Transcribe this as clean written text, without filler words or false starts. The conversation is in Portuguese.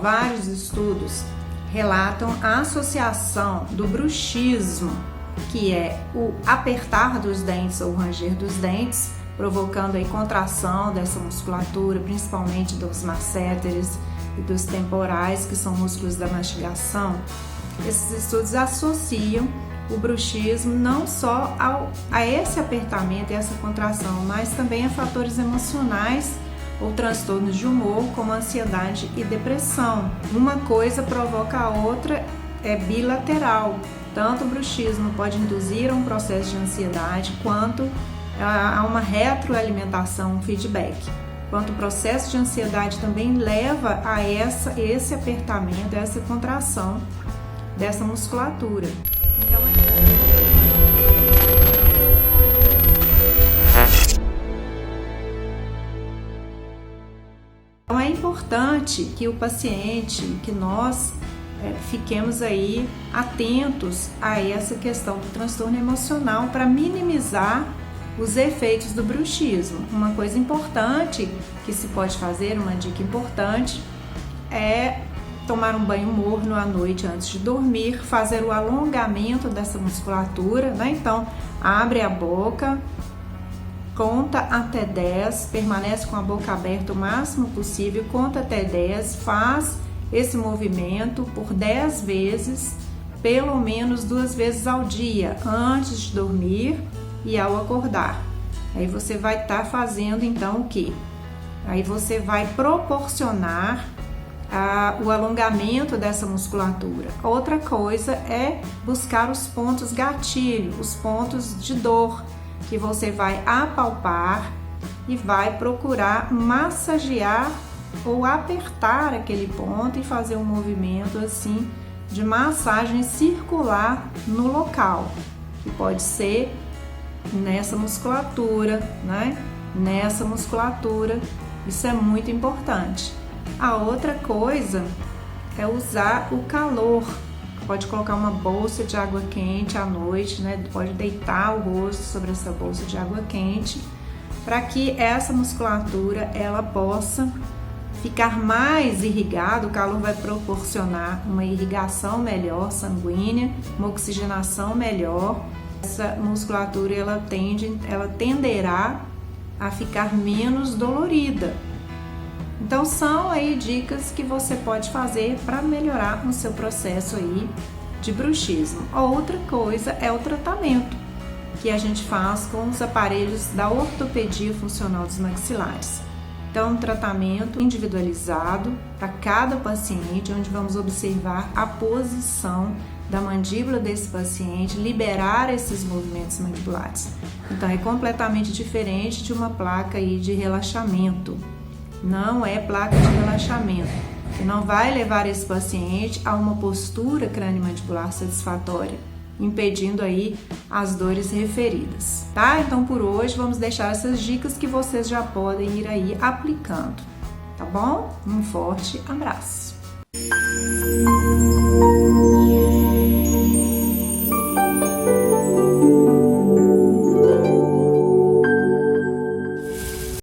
Vários estudos relatam a associação do bruxismo, que é o apertar dos dentes ou ranger dos dentes, provocando aí contração dessa musculatura, principalmente dos masseteres e dos temporais, que são músculos da mastigação. Esses estudos associam o bruxismo não só a esse apertamento e essa contração, mas também a fatores emocionais ou transtornos de humor, como ansiedade e depressão. Uma coisa provoca a outra, é bilateral. Tanto o bruxismo pode induzir a um processo de ansiedade, quanto a uma retroalimentação, um feedback. Quanto o processo de ansiedade também leva a esse apertamento, a essa contração dessa musculatura. Então é importante que o paciente, que nós fiquemos aí atentos a essa questão do transtorno emocional para minimizar os efeitos do bruxismo. Uma coisa importante que se pode fazer, uma dica importante, é tomar um banho morno à noite antes de dormir, fazer o alongamento dessa musculatura, né? Então, abre a boca, conta até 10, permanece com a boca aberta o máximo possível, conta até 10, faz esse movimento por 10 vezes, pelo menos 2 vezes ao dia, antes de dormir e ao acordar. Aí você vai estar fazendo então o quê? Aí você vai proporcionar o alongamento dessa musculatura. Outra coisa é buscar os pontos gatilho, os pontos de dor, que você vai apalpar e vai procurar massagear ou apertar aquele ponto e fazer um movimento assim de massagem circular no local, que pode ser nessa musculatura, né? Nessa musculatura, isso é muito importante. A outra coisa é usar o calor. Pode colocar uma bolsa de água quente à noite, né? Pode deitar o rosto sobre essa bolsa de água quente, para que essa musculatura ela possa ficar mais irrigada. O calor vai proporcionar uma irrigação melhor sanguínea, uma oxigenação melhor. Essa musculatura ela tenderá a ficar menos dolorida. Então são aí dicas que você pode fazer para melhorar o seu processo aí de bruxismo. Outra coisa é o tratamento que a gente faz com os aparelhos da ortopedia funcional dos maxilares. Então, um tratamento individualizado para cada paciente, onde vamos observar a posição da mandíbula desse paciente, liberar esses movimentos mandibulares. Então, é completamente diferente de uma placa aí de relaxamento. Não é placa de relaxamento, que não vai levar esse paciente a uma postura crânio-mandibular satisfatória, impedindo aí as dores referidas, tá? Então por hoje vamos deixar essas dicas que vocês já podem ir aí aplicando, tá bom? Um forte abraço!